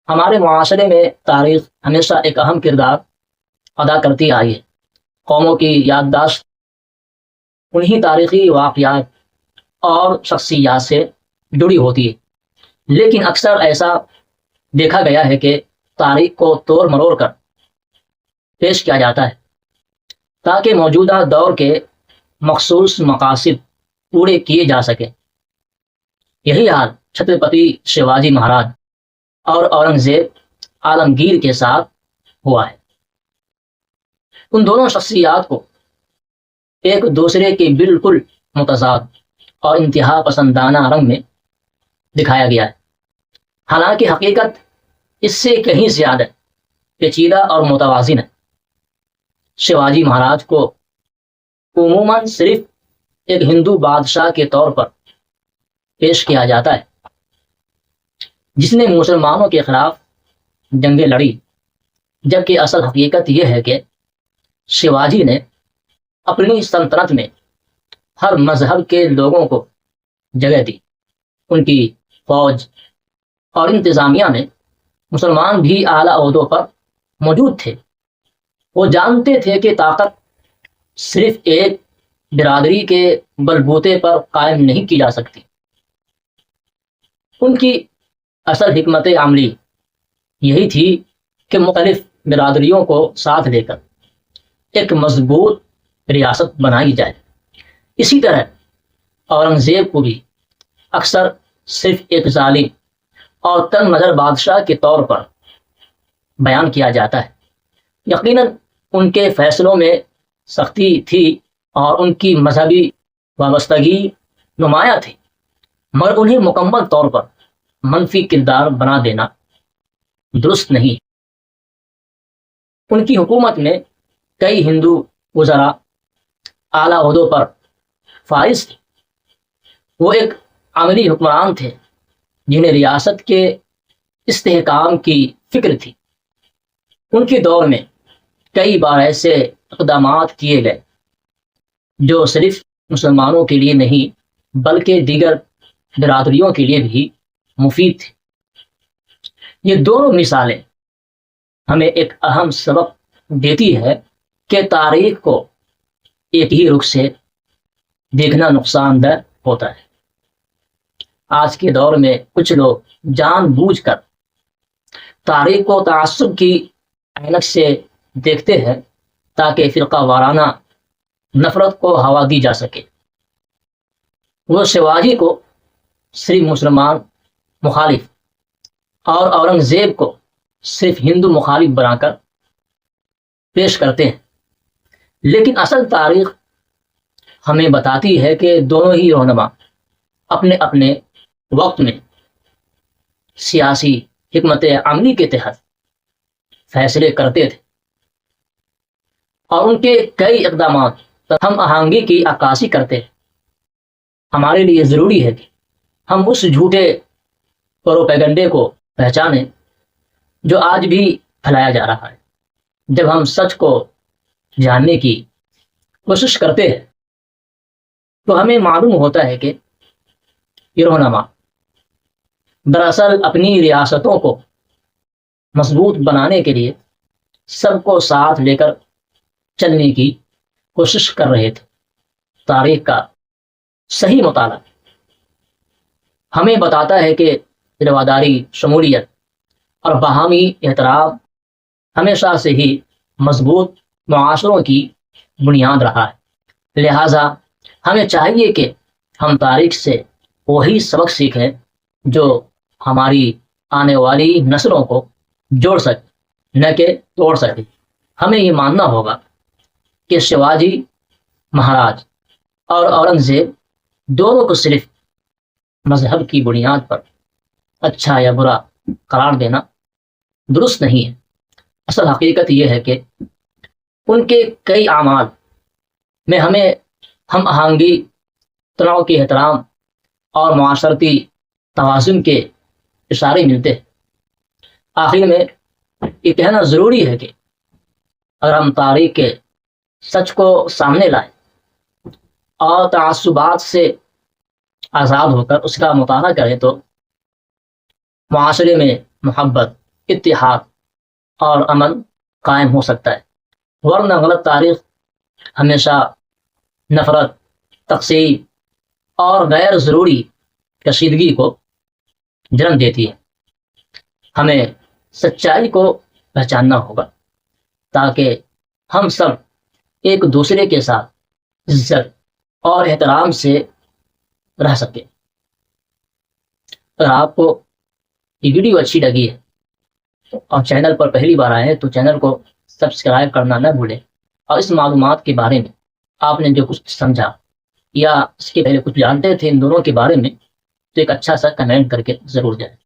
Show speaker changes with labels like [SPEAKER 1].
[SPEAKER 1] ہمارے معاشرے میں تاریخ ہمیشہ ایک اہم کردار ادا کرتی آئی ہے۔ قوموں کی یادداشت انہی تاریخی واقعات اور شخصیات سے جڑی ہوتی ہے، لیکن اکثر ایسا دیکھا گیا ہے کہ تاریخ کو توڑ مروڑ کر پیش کیا جاتا ہے تاکہ موجودہ دور کے مخصوص مقاصد پورے کیے جا سکیں۔ یہی حال چھترپتی شیواجی مہاراج اور اورنگزیب عالمگیر کے ساتھ ہوا ہے۔ ان دونوں شخصیات کو ایک دوسرے کے بالکل متضاد اور انتہا پسندانہ رنگ میں دکھایا گیا ہے، حالانکہ حقیقت اس سے کہیں زیادہ پیچیدہ اور متوازن ہے۔ شیواجی مہاراج کو عموماً صرف ایک ہندو بادشاہ کے طور پر پیش کیا جاتا ہے جس نے مسلمانوں کے خلاف جنگیں لڑی، جبکہ اصل حقیقت یہ ہے کہ شیواجی نے اپنی سلطنت میں ہر مذہب کے لوگوں کو جگہ دی۔ ان کی فوج اور انتظامیہ میں مسلمان بھی اعلیٰ عہدوں پر موجود تھے۔ وہ جانتے تھے کہ طاقت صرف ایک برادری کے بلبوتے پر قائم نہیں کی جا سکتی۔ ان کی اصل حکمت عملی یہی تھی کہ مختلف برادریوں کو ساتھ لے کر ایک مضبوط ریاست بنائی جائے۔ اسی طرح اورنگزیب کو بھی اکثر صرف ایک ظالم اور تنگ نظر بادشاہ کے طور پر بیان کیا جاتا ہے۔ یقیناً ان کے فیصلوں میں سختی تھی اور ان کی مذہبی وابستگی نمایاں تھی، مگر انہیں مکمل طور پر منفی کردار بنا دینا درست نہیں۔ ان کی حکومت میں کئی ہندو وزراء اعلیٰ عہدوں پر فائز تھے۔ وہ ایک عملی حکمران تھے جنہیں ریاست کے استحکام کی فکر تھی۔ ان کے دور میں کئی بار ایسے اقدامات کیے گئے جو صرف مسلمانوں کے لیے نہیں بلکہ دیگر برادریوں کے لیے بھی مفید تھے۔ یہ دونوں مثالیں ہمیں ایک اہم سبق دیتی ہے کہ تاریخ کو ایک ہی رخ سے دیکھنا نقصان دہ ہوتا ہے۔ آج کے دور میں کچھ لوگ جان بوجھ کر تاریخ کو تعصب کی عینک سے دیکھتے ہیں تاکہ فرقہ وارانہ نفرت کو ہوا دی جا سکے۔ وہ شیواجی کو صرف مسلمان مخالف اور اورنگزیب کو صرف ہندو مخالف بنا کر پیش کرتے ہیں، لیکن اصل تاریخ ہمیں بتاتی ہے کہ دونوں ہی رہنما اپنے اپنے وقت میں سیاسی حکمت عملی کے تحت فیصلے کرتے تھے، اور ان کے کئی اقدامات ہم آہنگی کی عکاسی کرتے ہیں۔ ہمارے لیے ضروری ہے کہ ہم اس جھوٹے پروپیگنڈے کو پہچانیں جو آج بھی پھیلایا جا رہا ہے۔ جب ہم سچ کو جاننے کی کوشش کرتے ہیں تو ہمیں معلوم ہوتا ہے کہ یہ رہنما دراصل اپنی ریاستوں کو مضبوط بنانے کے لیے سب کو ساتھ لے کر چلنے کی کوشش کر رہے تھے۔ تاریخ کا صحیح مطالعہ ہمیں بتاتا ہے کہ رواداری، شمولیت اور باہمی احترام ہمیشہ سے ہی مضبوط معاشروں کی بنیاد رہا ہے۔ لہٰذا ہمیں چاہیے کہ ہم تاریخ سے وہی سبق سیکھیں جو ہماری آنے والی نسلوں کو جوڑ سکے نہ کہ توڑ سکے۔ ہمیں یہ ماننا ہوگا کہ شیواجی مہاراج اور اورنگزیب دونوں کو صرف مذہب کی بنیاد پر اچھا یا برا قرار دینا درست نہیں ہے۔ اصل حقیقت یہ ہے کہ ان کے کئی اعمال میں ہمیں ہم آہنگی، تنوع کے احترام اور معاشرتی توازن کے اشارے ملتے ہیں۔ آخر میں یہ کہنا ضروری ہے کہ اگر ہم تاریخ کے سچ کو سامنے لائیں اور تعصبات سے آزاد ہو کر اس کا مطالعہ کریں تو معاشرے میں محبت، اتحاد اور امن قائم ہو سکتا ہے، ورنہ غلط تاریخ ہمیشہ نفرت، تقسیم اور غیر ضروری کشیدگی کو جنم دیتی ہے۔ ہمیں سچائی کو پہچاننا ہوگا تاکہ ہم سب ایک دوسرے کے ساتھ عزت اور احترام سے رہ سکیں۔ اگر آپ کو یہ ویڈیو اچھی لگی ہے اور چینل پر پہلی بار آئے ہیں تو چینل کو سبسکرائب کرنا نہ بھولیں، اور اس معلومات کے بارے میں آپ نے جو کچھ سمجھا یا اس کے پہلے کچھ جانتے تھے ان دونوں کے بارے میں تو ایک اچھا سا کمنٹ کر کے ضرور جائیں۔